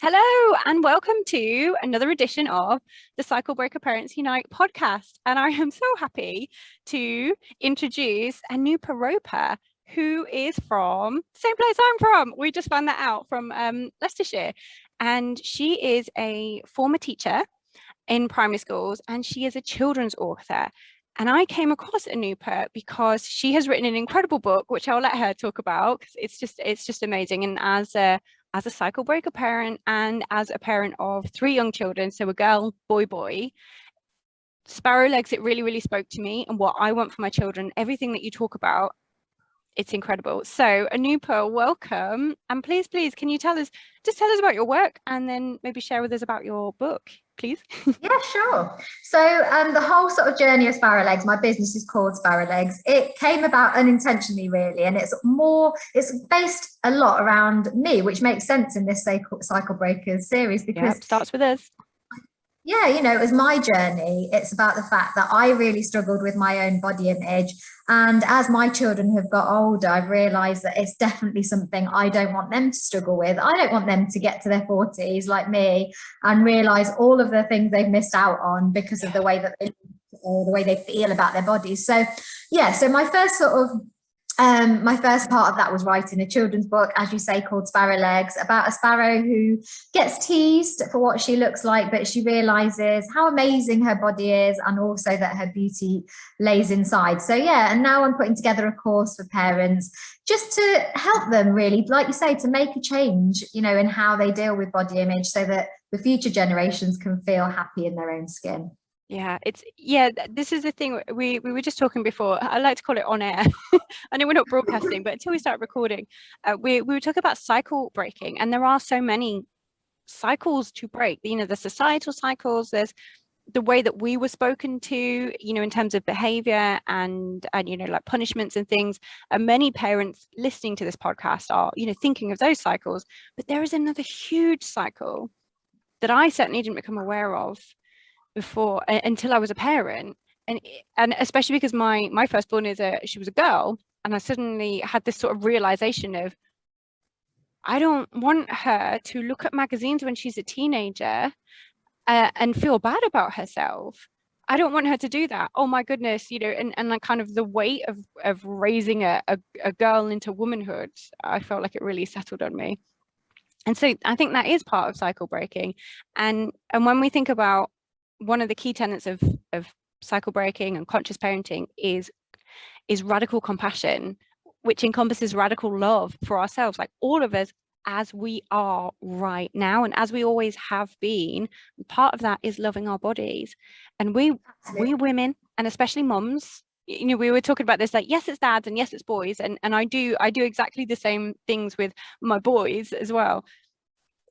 Hello and welcome to another edition of the Cycle Breaker Parents Unite podcast. And I am so happy to introduce Anupa Roper, who is from the same place I'm from. We just found that out from Leicestershire. And she is a former teacher in primary schools and she is a children's author. And I came across Anupa because she has written an incredible book, which I'll let her talk about because it's just amazing. And as a cycle breaker parent and as a parent of 3 young children, so a girl, boy, Sparrowlegs, it really spoke to me and what I want for my children. Everything that you talk about, it's incredible. So Anupa, welcome. And please, can you tell us about your work and then maybe share with us about your book, please? Yeah, sure. So the whole sort of journey of Sparrowlegs, my business is called Sparrowlegs. It came about unintentionally, really, and it's based a lot around me, which makes sense in this Cycle Breakers series because it starts with us. Yeah, it was my journey. It's about the fact that I really struggled with my own body image. And as my children have got older, I've realized that it's definitely something I don't want them to struggle with. I don't want them to get to their 40s like me and realize all of the things they've missed out on because of the way that or the way they feel about their bodies. So yeah, so my first part of that was writing a children's book, as you say, called Sparrowlegs, about a sparrow who gets teased for what she looks like, but she realizes how amazing her body is and also that her beauty lays inside. So yeah, and now I'm putting together a course for parents just to help them really, like you say, to make a change, in how they deal with body image so that the future generations can feel happy in their own skin. This is the thing we were just talking before. I like to call it on air. I know we're not broadcasting, but until we start recording, we were talking about cycle breaking, and there are so many cycles to break. The societal cycles, there's the way that we were spoken to, in terms of behavior and like punishments and things. And many parents listening to this podcast are thinking of those cycles, but there is another huge cycle that I certainly didn't become aware of before until I was a parent, and especially because my firstborn she was a girl, and I suddenly had this sort of realization of I don't want her to look at magazines when she's a teenager and feel bad about herself. I don't want her to do that. Oh my goodness, and like kind of the weight of raising a girl into womanhood, I felt like it really settled on me. And so I think that is part of cycle breaking. And when we think about one of the key tenets of cycle breaking and conscious parenting is radical compassion, which encompasses radical love for ourselves, like all of us as we are right now and as we always have been. Part of that is loving our bodies. And we women, and especially mums, we were talking about this, like, yes, it's dads and yes, it's boys, and I do exactly the same things with my boys as well,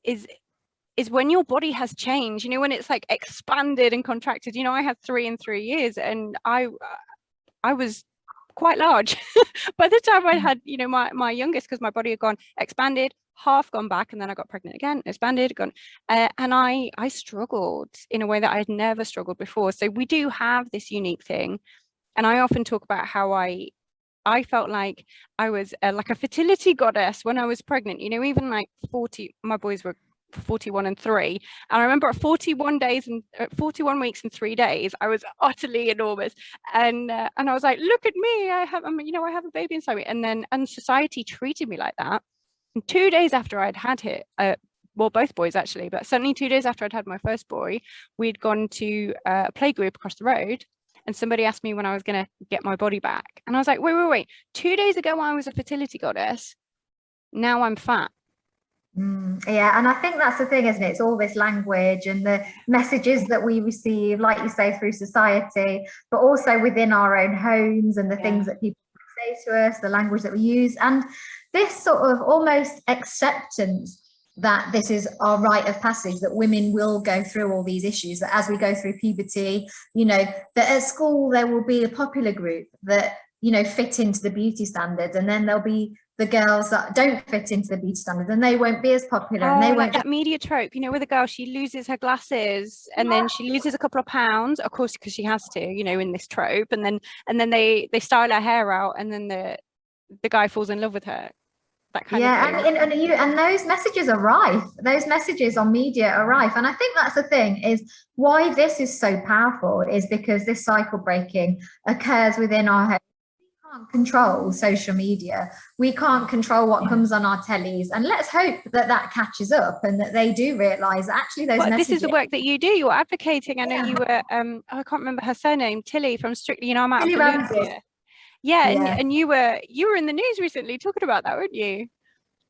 is when your body has changed, when it's like expanded and contracted. I had 3 in 3 years and I was quite large by the time I had, my youngest, because my body had gone expanded, half gone back, and then I got pregnant again, expanded, gone. And I struggled in a way that I had never struggled before. So we do have this unique thing. And I often talk about how I felt like I was like a fertility goddess when I was pregnant, even like 40, my boys were 41 and 3, and I remember at 41 weeks and 3 days I was utterly enormous, and I was like, look at me, I have a baby inside me, and society treated me like that. And 2 days after I'd had it, well, both boys actually, but certainly 2 days after I'd had my first boy, we'd gone to a play group across the road, and somebody asked me when I was going to get my body back, and I was like, wait, 2 days ago I was a fertility goddess, now I'm fat. Yeah, and I think that's the thing, isn't it? It's all this language and the messages that we receive, like you say, through society, but also within our own homes and the things that people say to us, the language that we use, and this sort of almost acceptance that this is our rite of passage, that women will go through all these issues, that as we go through puberty, that at school there will be a popular group that fit into the beauty standards, and then there'll be the girls that don't fit into the beauty standards, and they won't be as popular. And they like won't that media trope, with a girl, she loses her glasses and then she loses a couple of pounds, of course, because she has to, in this trope, and then they style her hair out, and then the guy falls in love with her. that kind of thing. And those messages are rife. Those messages on media are rife. And I think that's the thing, is why this is so powerful is because this cycle breaking occurs within our head. We can't control social media. We can't control what comes on our tellies. And let's hope that that catches up and that they do realise that actually those messages. This is the work that you do. You're advocating. I know you were, I can't remember her surname, Tilly from Strictly, I'm out Tilly of Ramsey. Yeah, and you were in the news recently talking about that, weren't you?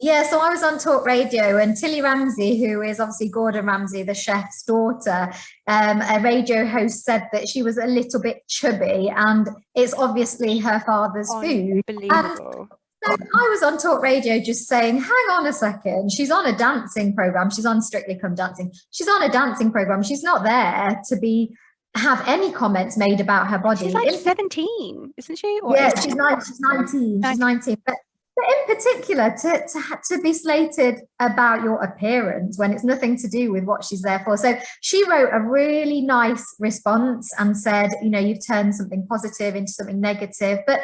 Yeah, so I was on Talk Radio, and Tilly Ramsey, who is obviously Gordon Ramsay, the chef's daughter, a radio host, said that she was a little bit chubby, and it's obviously her father's food. Unbelievable. So I was on Talk Radio just saying, hang on a second, she's on a dancing program. She's on Strictly Come Dancing. She's on a dancing program. She's not there to have any comments made about her body. She's like 17, isn't she? Yeah, she's 19. She's 19. But in particular, to be slated about your appearance when it's nothing to do with what she's there for. So she wrote a really nice response and said, you've turned something positive into something negative. But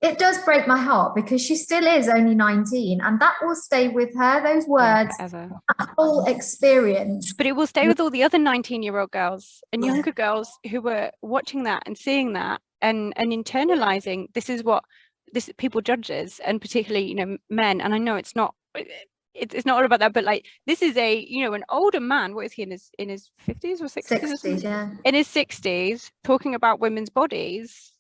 it does break my heart because she still is only 19, and that will stay with her, those words, that whole experience. But it will stay with all the other 19-year-old girls and younger girls who were watching that and seeing that and internalizing this people judges, and particularly men. And I know it's not all about that, but like this is an older man. What is he, in his 50s or 60s? Yeah, in his 60s, talking about women's bodies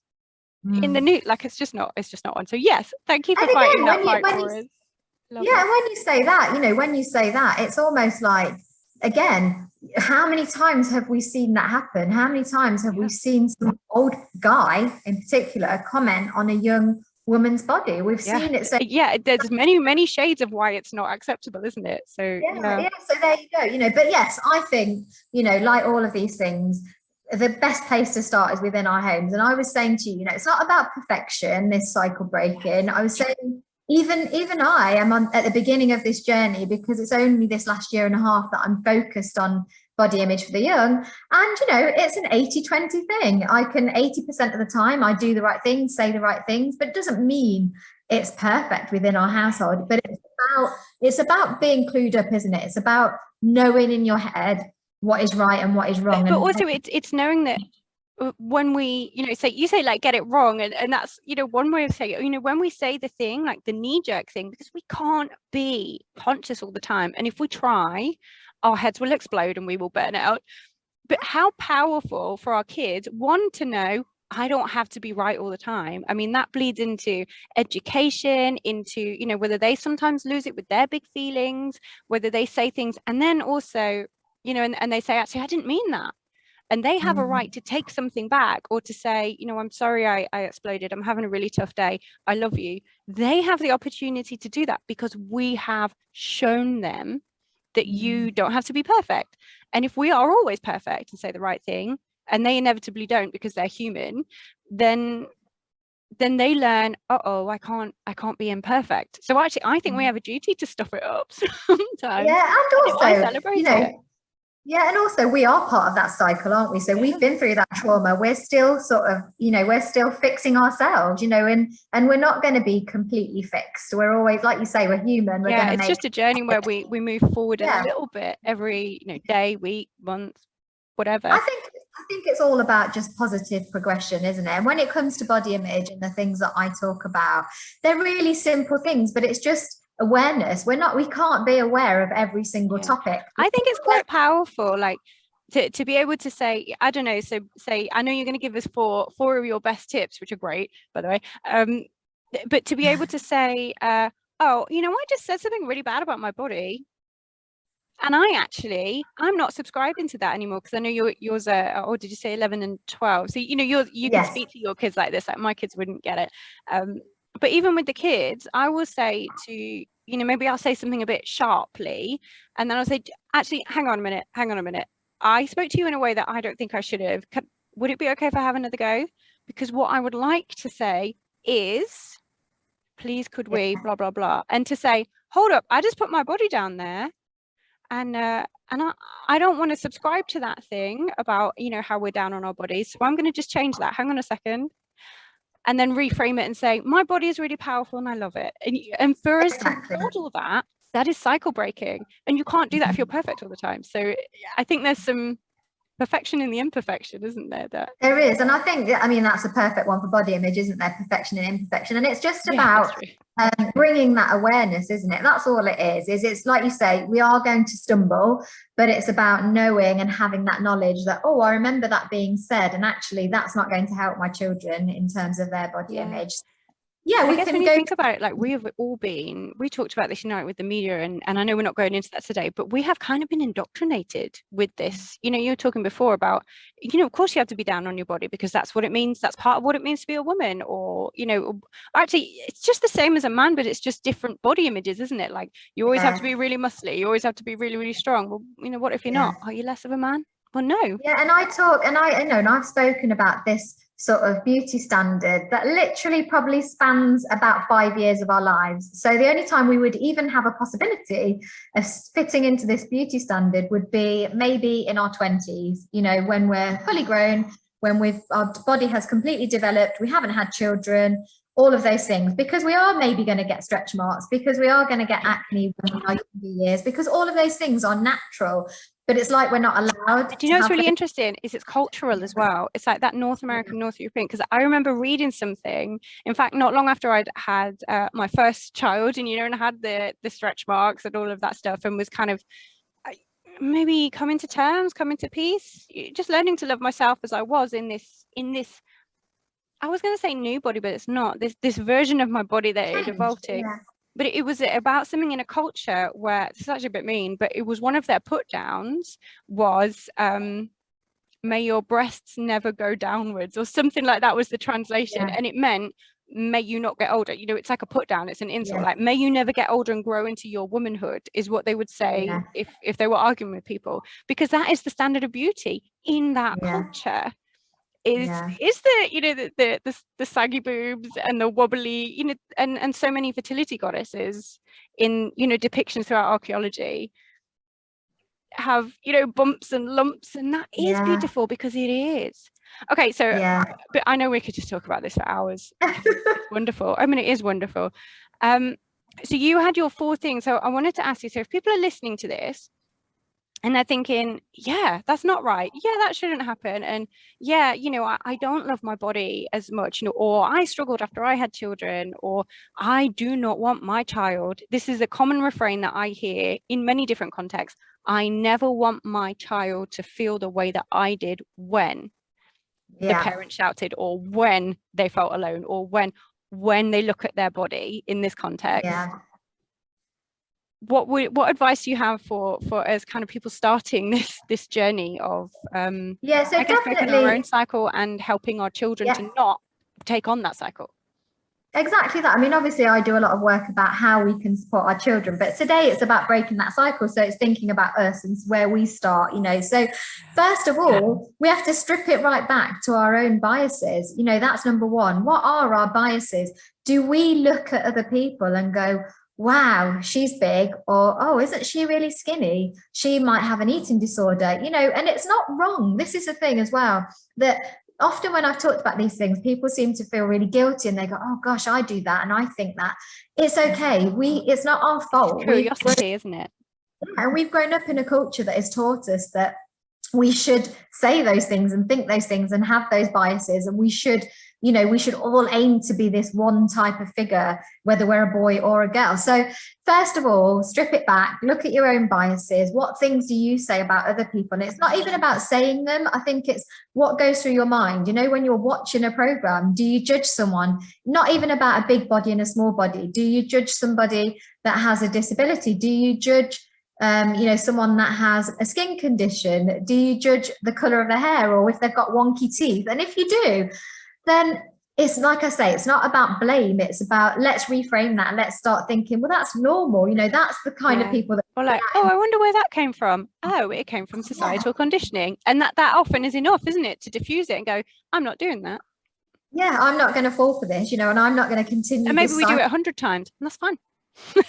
in the news. Like it's just not on. So yes, thank you for fighting that fight for us. Yeah, and when you say that, it's almost like, again, how many times have we seen that happen? How many times have we seen some old guy in particular comment on a young woman's body? We've seen it. So there's many shades of why it's not acceptable, isn't it? So so there you go. But yes, I think like all of these things, the best place to start is within our homes. And I was saying to you, it's not about perfection, this cycle breaking. I was saying even I am at the beginning of this journey, because it's only this last year and a half that I'm focused on body image for the young. And it's an 80-20 thing. I can 80% of the time I do the right things, say the right things, but it doesn't mean it's perfect within our household. But it's about being clued up, isn't it? It's about knowing in your head what is right and what is wrong. But also it's knowing that when we say like get it wrong, and that's one way of saying it, when we say the thing, like the knee-jerk thing, because we can't be conscious all the time, and if we try, our heads will explode and we will burn out. But how powerful for our kids, one, to know I don't have to be right all the time. I mean, that bleeds into education, into whether they sometimes lose it with their big feelings, whether they say things and then also and they say, actually I didn't mean that. And they have a right to take something back, or to say, I'm sorry I exploded. I'm having a really tough day. I love you. They have the opportunity to do that because we have shown them that you don't have to be perfect. And if we are always perfect and say the right thing, and they inevitably don't because they're human, then they learn, I can't be imperfect. So actually, I think we have a duty to stop it up sometimes. Yeah, and also, celebrate it. Yeah, and also we are part of that cycle, aren't we? So we've been through that trauma. We're still sort of, we're still fixing ourselves, and we're not going to be completely fixed. We're always, like you say, we're human. It's just a journey where we move forward a little bit every day, week, month, whatever. I think it's all about just positive progression, isn't it? And when it comes to body image and the things that I talk about, they're really simple things, but it's just awareness. We can't be aware of every single topic. I think it's quite powerful, like to be able to say, I don't know, so say, I know you're going to give us four of your best tips, which are great, by the way, but to be able to say, I just said something really bad about my body, and I'm not subscribing to that anymore, because I know yours are, or did you say 11 and 12? So you can speak to your kids like this. Like my kids wouldn't get it. But even with the kids, I will say to, maybe I'll say something a bit sharply, and then I'll say, actually, hang on a minute. I spoke to you in a way that I don't think I should have. Would it be okay if I have another go? Because what I would like to say is, please, could we, blah, blah, blah. And to say, hold up, I just put my body down there. And I don't want to subscribe to that thing about, how we're down on our bodies. So I'm going to just change that. Hang on a second. and then reframe it and say, my body is really powerful and I love it. And for us to model that, that is cycle breaking. And you can't do that if you're perfect all the time. So I think there's some perfection in the imperfection, isn't there? There is. And I think, I mean, that's a perfect one for body image, isn't there? Perfection and imperfection. And it's just about bringing that awareness, isn't it? That's all it is. It's like you say, we are going to stumble, but it's about knowing and having that knowledge that, oh, I remember that being said, and actually that's not going to help my children in terms of their body image. Yeah, I guess when you think about it, like we talked about this, with the media, and I know we're not going into that today, but we have kind of been indoctrinated with this. You were talking before about, of course you have to be down on your body because that's what it means. That's part of what it means to be a woman, or, actually it's just the same as a man, but it's just different body images, isn't it? Like you always have to be really muscly. You always have to be really, really strong. Well, what if you're not? Are you less of a man? Well, no. Yeah, and I know, and I've spoken about this sort of beauty standard that literally probably spans about 5 years of our lives. So the only time we would even have a possibility of fitting into this beauty standard would be maybe in our 20s, when we're fully grown, when our body has completely developed, we haven't had children, all of those things, because we are maybe going to get stretch marks, because we are going to get acne when we are younger years, because all of those things are natural. But it's like we're not allowed. Do you know what's really interesting is it's cultural as well. It's like that North American, North European, because I remember reading something, in fact, not long after I'd had my first child, and I had the stretch marks and all of that stuff, and was kind of maybe coming to peace, just learning to love myself as I was in this, I was going to say new body, but it's not, this version of my body that it evolved to. Yeah. But it was about something in a culture where, this is actually a bit mean, but it was one of their put downs was, may your breasts never go downwards, or something like that was the translation. And it meant, may you not get older. It's like a put down, it's an insult. Like, may you never get older and grow into your womanhood is what they would say if they were arguing with people, because that is the standard of beauty in that culture. Is the saggy boobs and the wobbly, and so many fertility goddesses in depictions throughout archaeology have bumps and lumps, and that is beautiful because it is. Okay, so but I know we could just talk about this for hours. It's wonderful. I mean, it is wonderful. So you had your 4 things. So I wanted to ask you, so if people are listening to this and they're thinking, yeah, that's not right. Yeah, that shouldn't happen. And yeah, I don't love my body as much, or I struggled after I had children, or I do not want my child. This is a common refrain that I hear in many different contexts. I never want my child to feel the way that I did when the parent shouted, or when they felt alone, or when they look at their body in this context. What advice do you have for as kind of people starting this journey of so definitely our own cycle and helping our children to not take on that cycle? Exactly that. I mean, obviously I do a lot of work about how we can support our children, but today it's about breaking that cycle. So it's thinking about us and where we start, so first of all, we have to strip it right back to our own biases. That's number one. What are our biases? Do we look at other people and go, wow, she's big, or oh, isn't she really skinny? She might have an eating disorder, and it's not wrong. This is the thing as well, that often when I've talked about these things, people seem to feel really guilty and they go, oh gosh, I do that and I think that. It's okay. It's not our fault. Curiosity, isn't it? And we've grown up in a culture that has taught us that we should say those things and think those things and have those biases, and we should all aim to be this one type of figure, whether we're a boy or a girl. So first of all, strip it back, look at your own biases. What things do you say about other people? And it's not even about saying them. I think it's what goes through your mind. When you're watching a program, do you judge someone? Not even about a big body and a small body. Do you judge somebody that has a disability? Do you judge someone that has a skin condition? Do you judge the color of their hair, or if they've got wonky teeth? And if you do, then it's like I say, it's not about blame. It's about, let's reframe that. Let's start thinking, well, that's normal. That's the kind of people that are like, oh, I wonder where that came from. Oh, it came from societal conditioning. And that often is enough, isn't it, to diffuse it and go, I'm not doing that. Yeah, I'm not going to fall for this, and I'm not going to continue. And maybe we do it 100 times, and that's fine.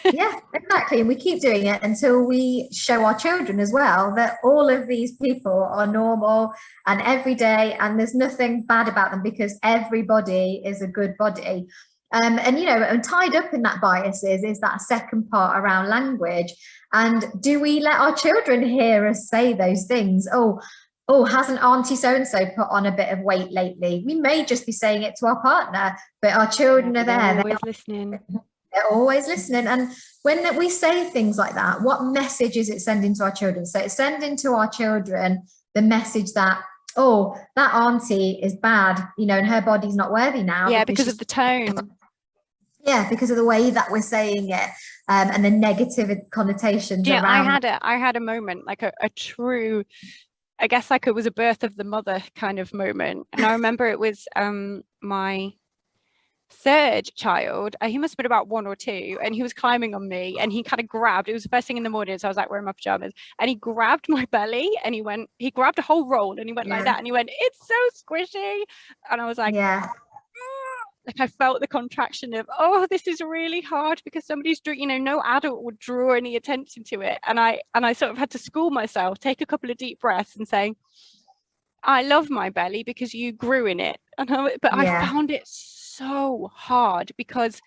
Yeah, exactly. And we keep doing it until we show our children as well that all of these people are normal and everyday, and there's nothing bad about them because everybody is a good body. And and tied up in that biases is that second part around language. And do we let our children hear us say those things? Oh, hasn't Auntie so and so put on a bit of weight lately? We may just be saying it to our partner, but our children are there. They're always listening. They're always listening. And when we say things like that, what message is it sending to our children? So it's sending to our children the message that, oh, that auntie is bad, and her body's not worthy now. Yeah, because of the tone. Yeah, because of the way that we're saying it, and the negative connotations Yeah, around. I had a moment, like a true, I guess like it was a birth of the mother kind of moment. And I remember it was my third child. He must have been about 1 or 2, and he was climbing on me, and he kind of grabbed, it was the first thing in the morning, so I was like wearing my pajamas, and he grabbed my belly, and he grabbed a whole roll, and he went like that, and he went, "It's so squishy," and I was like, yeah. Like I felt the contraction of, oh, this is really hard because somebody's, no adult would draw any attention to it. And I sort of had to school myself, take a couple of deep breaths and say, I love my belly because you grew in it. I found it so hard because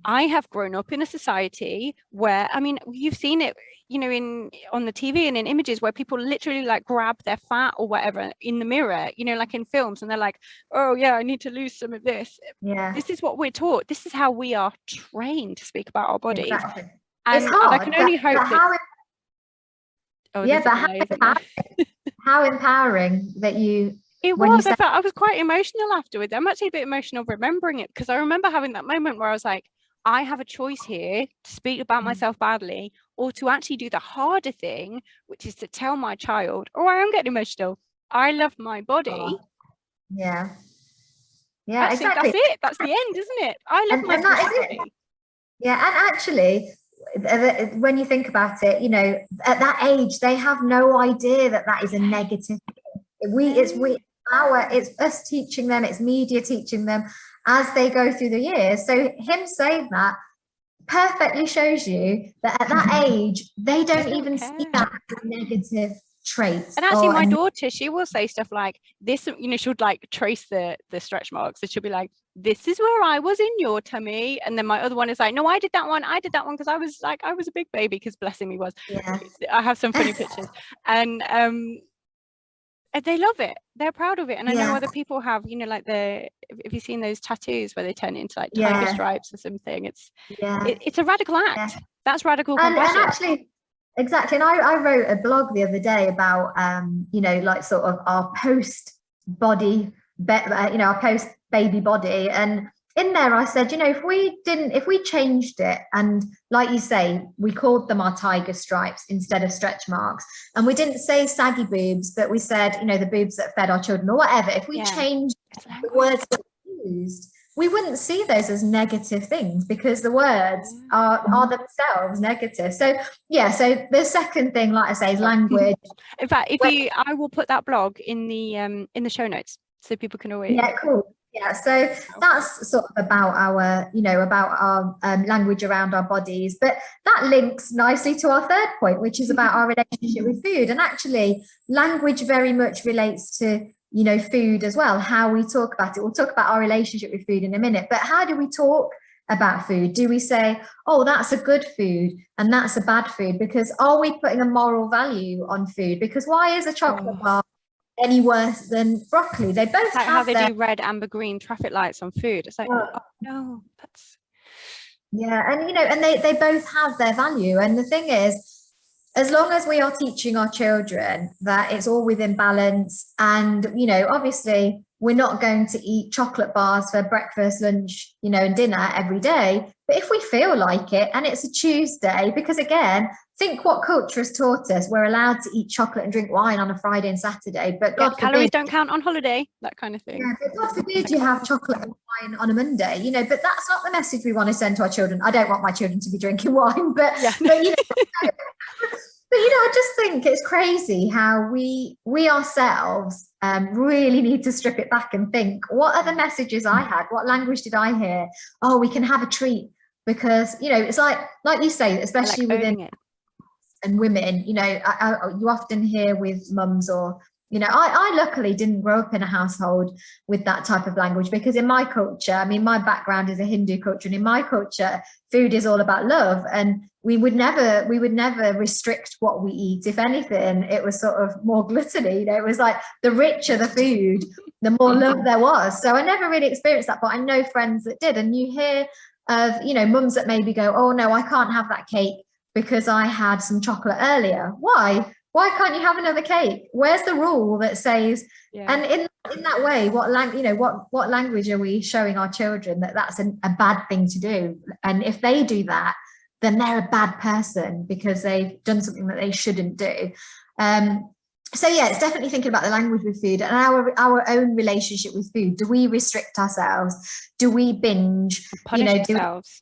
I have grown up in a society where, I mean, you've seen it, on the TV and in images where people literally like grab their fat or whatever in the mirror, like in films, and they're like, oh yeah, I need to lose some of this. Yeah. This is what we're taught. This is how we are trained to speak about our bodies. Exactly. And it's hard. I can only hope that. How empowering that you. It was. I was quite emotional afterwards. I'm actually a bit emotional remembering it because I remember having that moment where I was like, I have a choice here to speak about myself badly or to actually do the harder thing, which is to tell my child, oh, I am getting emotional, I love my body. Yeah. Yeah, actually, exactly. That's it. That's the end, isn't it? I love my body. Yeah, and actually, when you think about it, at that age, they have no idea that that is a negative thing. It's us teaching them, it's media teaching them as they go through the years. So him saying that perfectly shows you that at that age, they don't even see that as a negative trait. And actually, my daughter, she will say stuff like this, she would like trace the stretch marks. So she'll be like, this is where I was in your tummy. And then my other one is like, no, I did that one because I was a big baby, because blessing me was. Yeah. I have some funny pictures. And they love it. They're proud of it. And I know other people have, like if you've seen those tattoos where they turn it into like tiger stripes or something, it's a radical act. Yeah. That's radical compassion. And actually, exactly. And I wrote a blog the other day about, like sort of our post body, our post baby body. And in there, I said, if we changed it, and like you say, we called them our tiger stripes instead of stretch marks, and we didn't say saggy boobs, but we said, the boobs that fed our children or whatever. If we changed the words that we used, we wouldn't see those as negative things because the words are themselves negative. So the second thing, like I say, is language. In fact, I will put that blog in the show notes so people can always. Yeah, cool. Yeah, so that's sort of about our, language around our bodies. But that links nicely to our third point, which is about our relationship with food. And actually, language very much relates to, food as well, how we talk about it. We'll talk about our relationship with food in a minute. But how do we talk about food? Do we say, oh, that's a good food and that's a bad food? Because are we putting a moral value on food? Because why is a chocolate bar any worse than broccoli? They both like how they do red, amber, green traffic lights on food. It's like, oh no, that's and they both have their value. And the thing is, as long as we are teaching our children that it's all within balance, and obviously we're not going to eat chocolate bars for breakfast, lunch, and dinner every day. But if we feel like it, and it's a Tuesday, because again, think what culture has taught us. We're allowed to eat chocolate and drink wine on a Friday and Saturday, but God calories forbid, don't count on holiday, that kind of thing. Yeah, but God forbid you have chocolate and wine on a Monday, but that's not the message we want to send to our children. I don't want my children to be drinking wine, but but I just think it's crazy how we ourselves really need to strip it back and think, what are the messages I had? What language did I hear? Oh, we can have a treat. because, you know, it's like you say, especially like within it. And women, you know, you often hear with mums, or, you know, I luckily didn't grow up in a household with that type of language, because in my culture, I mean, my background is a Hindu culture, and in my culture, food is all about love, and we would never restrict what we eat. If anything, it was sort of more gluttony. You know, it was like the richer the food, the more love there was. So I never really experienced that, but I know friends that did. And you hear of, you know, mums that maybe go, oh no, I can't have that cake because I had some chocolate earlier. Why can't you have another cake? Where's the rule that says, and in that way, what language are we showing our children that that's a bad thing to do? And if they do that, then they're a bad person because they've done something that they shouldn't do. So yeah, it's definitely thinking about the language with food and our own relationship with food. Do we restrict ourselves? Do we binge? Punish ourselves?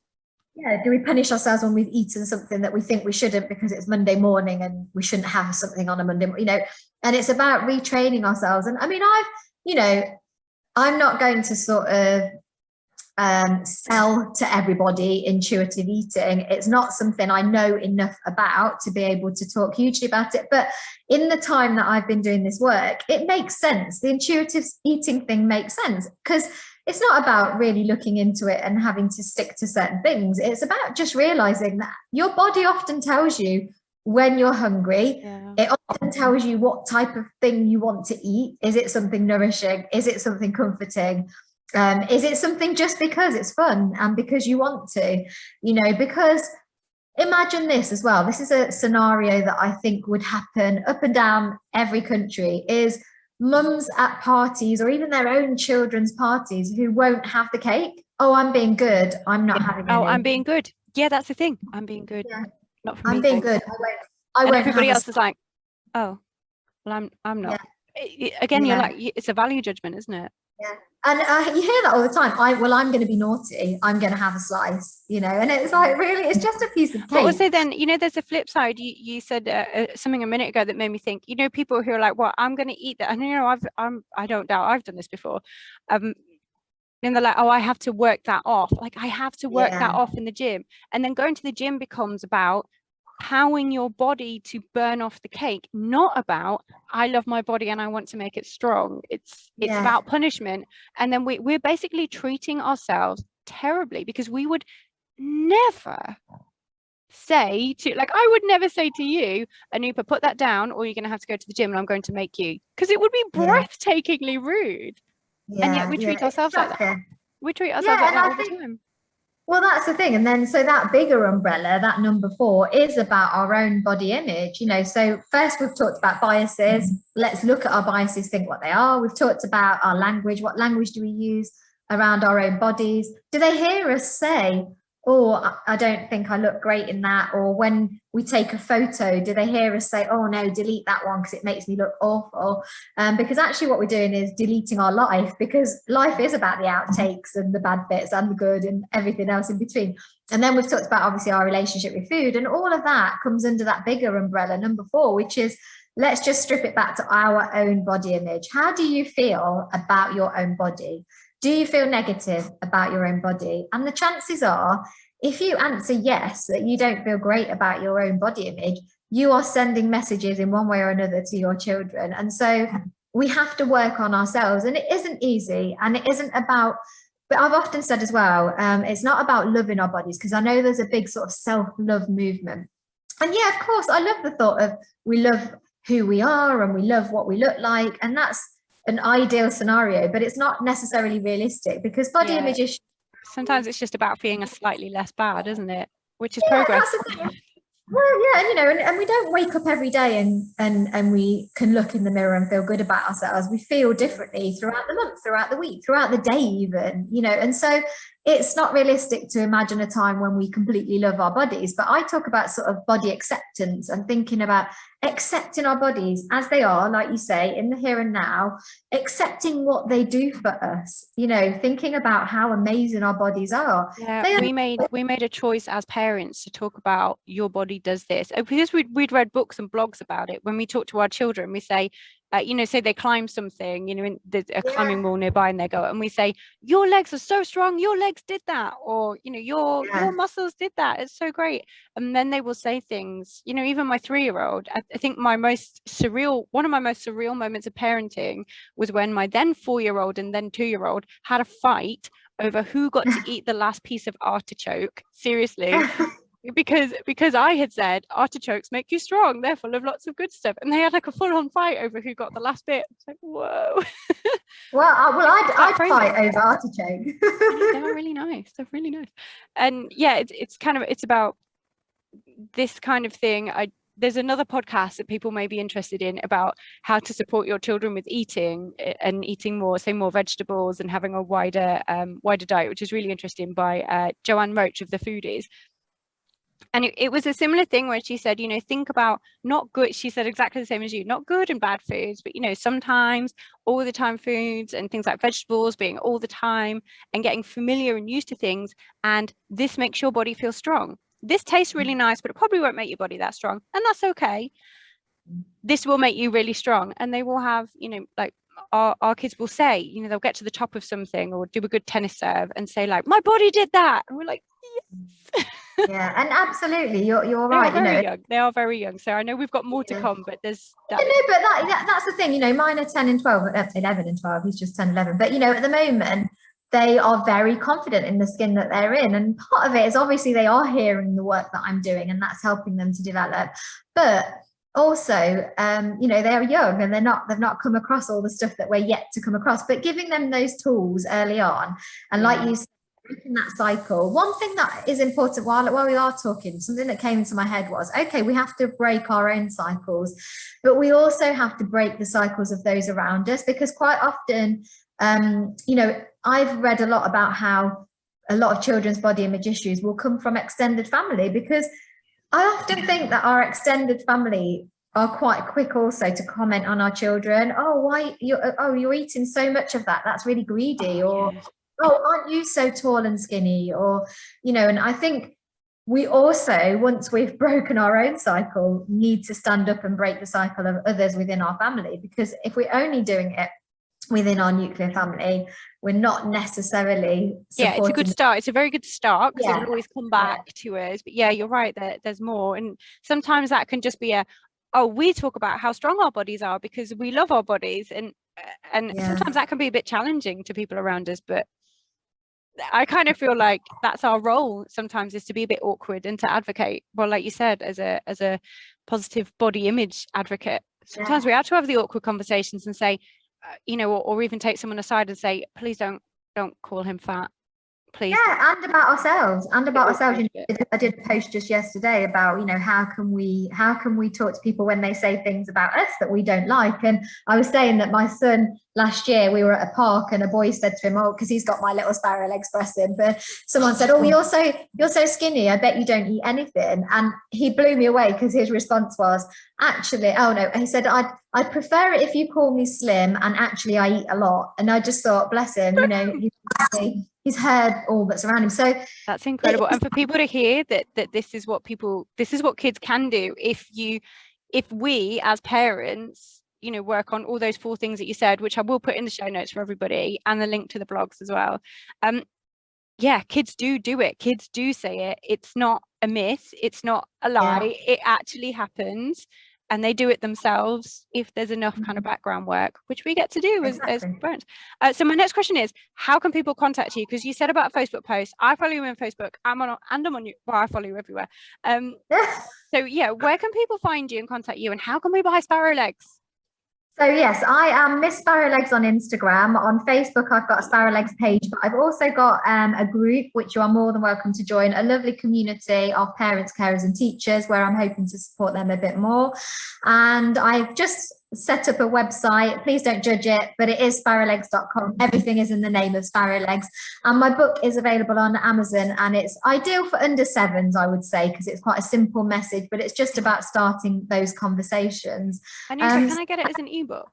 Do we punish ourselves when we've eaten something that we think we shouldn't because it's Monday morning and we shouldn't have something on a Monday, you know? And it's about retraining ourselves. And I mean, I'm not going to sort of sell to everybody intuitive eating. It's not something I know enough about to be able to talk hugely about it. But in the time that I've been doing this work, it makes sense. The intuitive eating thing makes sense, because it's not about really looking into it and having to stick to certain things. It's about just realizing that your body often tells you when you're hungry. It often tells you what type of thing you want to eat. Is it something nourishing? Is it something comforting? Is it something just because it's fun and because you want to, you know? Because imagine this as well. This is a scenario that I think would happen up and down every country, is mums at parties or even their own children's parties who won't have the cake. Oh, I'm being good. I'm not having any. I'm being good. Yeah, that's the thing. I'm being good. Yeah. Not for me. I'm being good. I won't. Everybody else is like, oh, well, I'm not. Yeah. Again, you're like, it's a value judgment, isn't it? Yeah. And you hear that all the time. I'm going to be naughty. I'm going to have a slice, you know, and it's like, really, it's just a piece of cake. But also then, you know, there's a flip side. You said something a minute ago that made me think, you know, people who are like, well, I'm going to eat that. And, you know, I don't doubt I've done this before. And they're like, oh, I have to work that off. Like, I have to work that off in the gym. And then going to the gym becomes about powering your body to burn off the cake, not about I love my body and I want to make it strong. It's about punishment. And then we're basically treating ourselves terribly, because we would never say to, like, I would never say to you, Anupa, put that down or you're going to have to go to the gym and I'm going to make you, because it would be breathtakingly rude. And yet we treat ourselves like that. We treat ourselves like that all the time. Well, that's the thing. And then so that bigger umbrella, that number 4, is about our own body image, you know. So first we've talked about biases. Let's look at our biases, think what they are. We've talked about our language. What language do we use around our own bodies? Do they hear us say, oh, I don't think I look great in that? Or when we take a photo, do they hear us say, oh no, delete that one because it makes me look awful? Because actually what we're doing is deleting our life, because life is about the outtakes and the bad bits and the good and everything else in between. And then we've talked about obviously our relationship with food, and all of that comes under that bigger umbrella, number 4, which is, let's just strip it back to our own body image. How do you feel about your own body? Do you feel negative about your own body? And the chances are, if you answer yes, that you don't feel great about your own body image, you are sending messages in one way or another to your children. And so we have to work on ourselves, and it isn't easy, and it isn't about, but I've often said as well, it's not about loving our bodies, because I know there's a big sort of self-love movement. And yeah, of course, I love the thought of we love who we are and we love what we look like, and that's an ideal scenario, but it's not necessarily realistic, because body image is, sometimes it's just about feeling a slightly less bad, isn't it? Which is progress. Well, yeah, you know, and we don't wake up every day and we can look in the mirror and feel good about ourselves. We feel differently throughout the month, throughout the week, throughout the day even, you know. And so it's not realistic to imagine a time when we completely love our bodies. But I talk about sort of body acceptance and thinking about accepting our bodies as they are, like you say, in the here and now, accepting what they do for us, you know, thinking about how amazing our bodies are. Yeah, we made a choice as parents to talk about your body does this, because we'd read books and blogs about it. When we talk to our children, we say, say they climb something, and there's a climbing wall nearby, and they go, and we say, your legs are so strong, your legs did that, or your muscles did that, it's so great. And then they will say things, even my 3-year-old, I think one of my most surreal moments of parenting was when my then 4-year-old and then 2-year-old had a fight over who got to eat the last piece of artichoke. Seriously. Because I had said artichokes make you strong, they're full of lots of good stuff, and they had like a full-on fight over who got the last bit. It's like, whoa. I'd fight over artichoke. They're really nice. And yeah, it's about this kind of thing. There's another podcast that people may be interested in about how to support your children with eating and eating more vegetables and having a wider diet, which is really interesting, by Joanne Roach of The Foodies. And it was a similar thing where she said, think about not good. She said exactly the same as you, not good and bad foods, but, sometimes all the time foods and things like vegetables being all the time and getting familiar and used to things. And this makes your body feel strong. This tastes really nice, but it probably won't make your body that strong. And that's okay. This will make you really strong. And they will have, like our kids will say, they'll get to the top of something or do a good tennis serve and say like, my body did that. And we're like, yes. Yeah, and absolutely, you're right. They are very young, so I know we've got more to come, but there's that. But that's the thing, mine are 10 and 12, 11 and 12. He's just 10, 11. But at the moment, they are very confident in the skin that they're in, and part of it is obviously they are hearing the work that I'm doing, and that's helping them to develop. But also, they are young and they've not come across all the stuff that we're yet to come across. But giving them those tools early on, and like you said, breaking that cycle. One thing that is important while we are talking, something that came into my head was, okay, we have to break our own cycles, but we also have to break the cycles of those around us, because quite often, I've read a lot about how a lot of children's body image issues will come from extended family, because I often think that our extended family are quite quick also to comment on our children. Oh, you're eating so much of that, that's really greedy. Or oh, aren't you so tall and skinny? Or, and I think we also, once we've broken our own cycle, need to stand up and break the cycle of others within our family. Because if we're only doing it within our nuclear family, we're not necessarily supporting. It's a good start. It's a very good start, because it will always come back to us. But yeah, you're right, there's more. And sometimes that can just be we talk about how strong our bodies are because we love our bodies. And sometimes that can be a bit challenging to people around us, but I kind of feel like that's our role sometimes, is to be a bit awkward and to advocate. Well, like you said, as a positive body image advocate, sometimes we have to have the awkward conversations and say, or even take someone aside and say, please don't call him fat. Please. Yeah, and about ourselves. I did a post just yesterday about, how can we talk to people when they say things about us that we don't like. And I was saying that my son, last year we were at a park and a boy said to him, because he's got my little Sparrowlegs pressing, but someone said, you're so skinny, I bet you don't eat anything. And he blew me away, because his response was, actually, he said, I'd prefer it if you call me slim, and actually I eat a lot. And I just thought, bless him, he's heard all that's around him. So that's incredible. And for people to hear that this is what kids can do if we as parents, work on all those 4 things that you said, which I will put in the show notes for everybody, and the link to the blogs as well. Kids do it. Kids do say it. It's not a myth. It's not a lie. It actually happens. And they do it themselves if there's enough kind of background work, which we get to do as parents. So my next question is, how can people contact you? Because you said about a Facebook post. I follow you on Facebook. I'm on you. Well, I follow you everywhere. So yeah, where can people find you and contact you? And how can we buy Sparrowlegs? So yes, I am Miss Sparrowlegs on Instagram. On Facebook, I've got a Sparrowlegs page, but I've also got a group which you are more than welcome to join, a lovely community of parents, carers and teachers, where I'm hoping to support them a bit more. And I've just set up a website. Please don't judge it, but it is sparrowlegs.com. Everything is in the name of Sparrowlegs. And my book is available on Amazon, and it's ideal for under 7s, I would say, because it's quite a simple message, but it's just about starting those conversations. And can I get it as an ebook?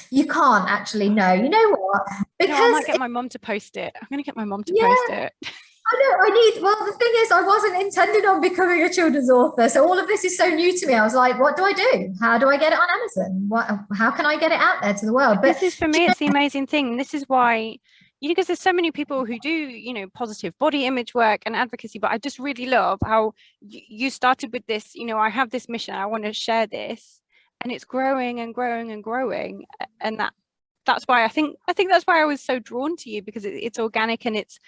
You can't actually, no. You know what? Because I might get my mum to post it. I'm going to get my mum to post it. I know I need, well, the thing is, I wasn't intending on becoming a children's author. So all of this is so new to me. I was like, what do I do? How do I get it on Amazon? How can I get it out there to the world? But This is, for me, it's the amazing thing. This is why, because there's so many people who do, positive body image work and advocacy, but I just really love how you started with this, I have this mission, I want to share this, and it's growing and growing and growing. And that's why I think that's why I was so drawn to you, because it's organic and it's,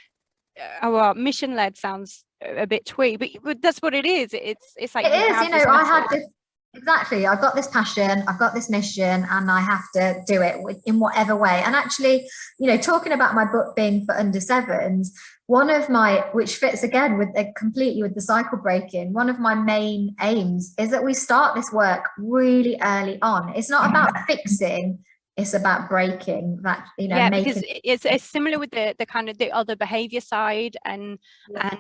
well, mission led sounds a bit twee, but that's what it is. It's like, it is, I had message. this, exactly, I've got this passion, I've got this mission, and I have to do it in whatever way. And actually, talking about my book being for under sevens, one of my, which fits again with completely with the cycle breaking, one of my main aims is that we start this work really early on. It's not about fixing, it's about breaking that, because it's similar with the kind of the other behavior side and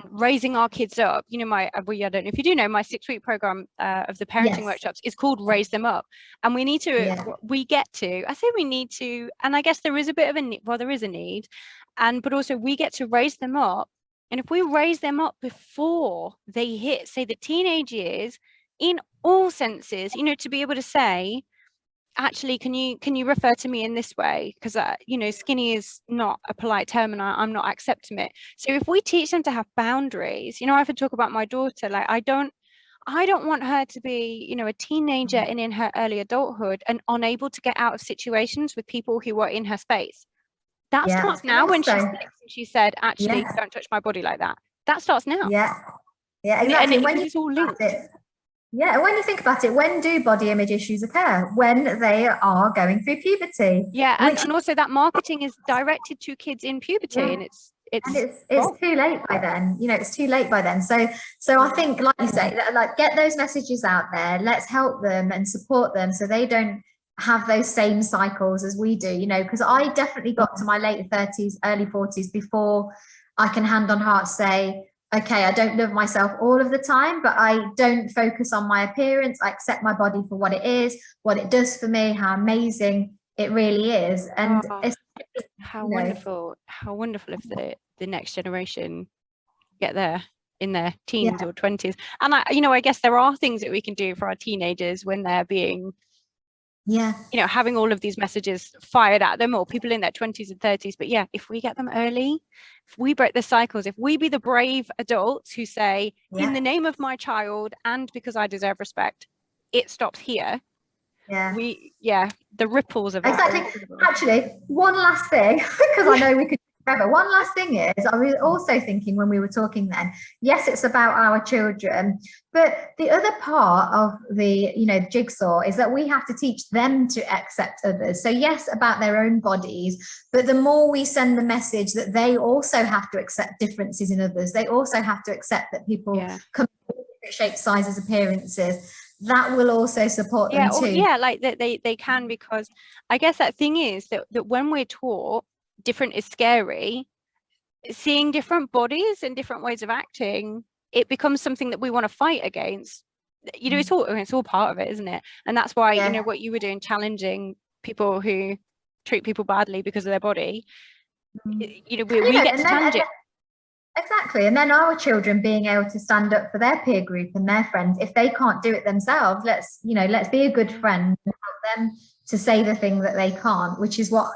raising our kids up. I don't know if you do know, my 6-week program of the parenting workshops is called Raise Them Up, and we need to I say we need to, and I guess there is a bit of there is a need, but also we get to raise them up. And if we raise them up before they hit, say, the teenage years, in all senses, to be able to say, actually, can you refer to me in this way, because skinny is not a polite term and I'm not accepting it. So if we teach them to have boundaries, I have to talk about my daughter, like I don't want her to be a teenager and in her early adulthood and unable to get out of situations with people who are in her space. That starts now. When she's 6 and she said, actually, don't touch my body like that starts now. Exactly. When it's all linked. Yeah, and when you think about it, when do body image issues occur? When they are going through puberty. Yeah, and also that marketing is directed to kids in puberty, and it's too late by then. It's too late by then. So I think, like you say, like, get those messages out there. Let's help them and support them so they don't have those same cycles as we do. Because I definitely got to my late 30s, early 40s before I can hand on heart say, okay, I don't love myself all of the time, but I don't focus on my appearance. I accept my body for what it is, what it does for me, how amazing it really is. And it's wonderful if the next generation get there in their teens or 20s. And I guess there are things that we can do for our teenagers when they're being having all of these messages fired at them, or people in their 20s and 30s. But if we get them early, if we break the cycles, if we be the brave adults who say, in the name of my child and because I deserve respect, it stops here. The ripples of exactly. Actually, one last thing, because I know we could forever. One last thing is, I was also thinking when we were talking then, yes, it's about our children, but the other part of the jigsaw is that we have to teach them to accept others. So yes, about their own bodies, but the more we send the message that they also have to accept differences in others, they also have to accept that people come in different shapes, sizes, appearances, that will also support them too. Like that they can, because I guess that thing is that when we're taught different is scary, seeing different bodies and different ways of acting, it becomes something that we want to fight against. It's all part of it, isn't it? And that's why what you were doing, challenging people who treat people badly because of their body, we get to challenge it. Exactly. And then our children being able to stand up for their peer group and their friends. If they can't do it themselves, let's be a good friend and help them to say the thing that they can't, which is what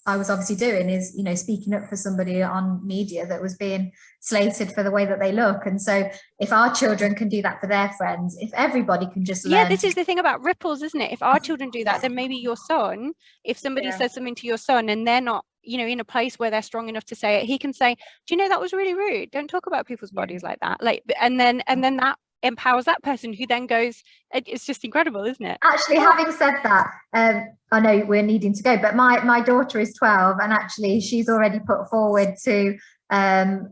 I was obviously doing, is, speaking up for somebody on media that was being slated for the way that they look. And so if our children can do that for their friends, if everybody can just learn. This is the thing about ripples, isn't it? If our children do that, then maybe your son, if somebody says something to your son and they're not, in a place where they're strong enough to say it, he can say, do you know, that was really rude. Don't talk about people's bodies like that. And then that empowers that person, who then goes, it's just incredible, isn't it? Actually, having said that, I know we're needing to go, but my daughter is 12, and actually she's already put forward to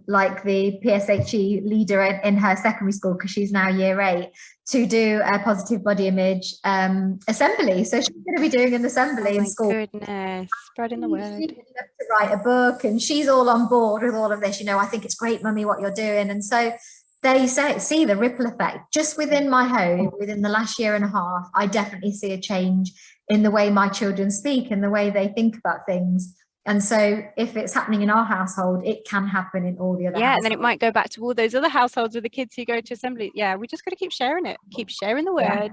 like the PSHE leader in her secondary school, because she's now year 8, to do a positive body image assembly. So she's going to be doing an assembly in school. Goodness, spreading the word. She's to write a book, and she's all on board with all of this. I think it's great, mummy, what you're doing. And so they see the ripple effect just within my home. Within the last year and a half, I definitely see a change in the way my children speak and the way they think about things. And so if it's happening in our household, it can happen in all the other households. And then it might go back to all those other households with the kids who go to assembly. Yeah, we just got to keep sharing it, keep sharing the word.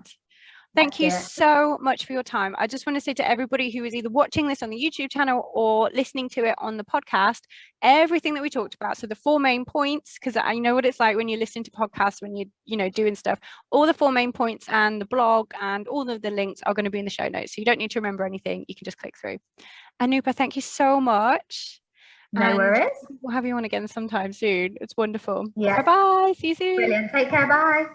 Thank you so much for your time. I just want to say to everybody who is either watching this on the YouTube channel or listening to it on the podcast, everything that we talked about. So the 4 main points, because I know what it's like when you listen to podcasts, when you're doing stuff, all the 4 main points and the blog and all of the links are going to be in the show notes. So you don't need to remember anything. You can just click through. Anupa, thank you so much. No worries. We'll have you on again sometime soon. It's wonderful. Yeah. Bye-bye. See you soon. Brilliant. Take care. Bye.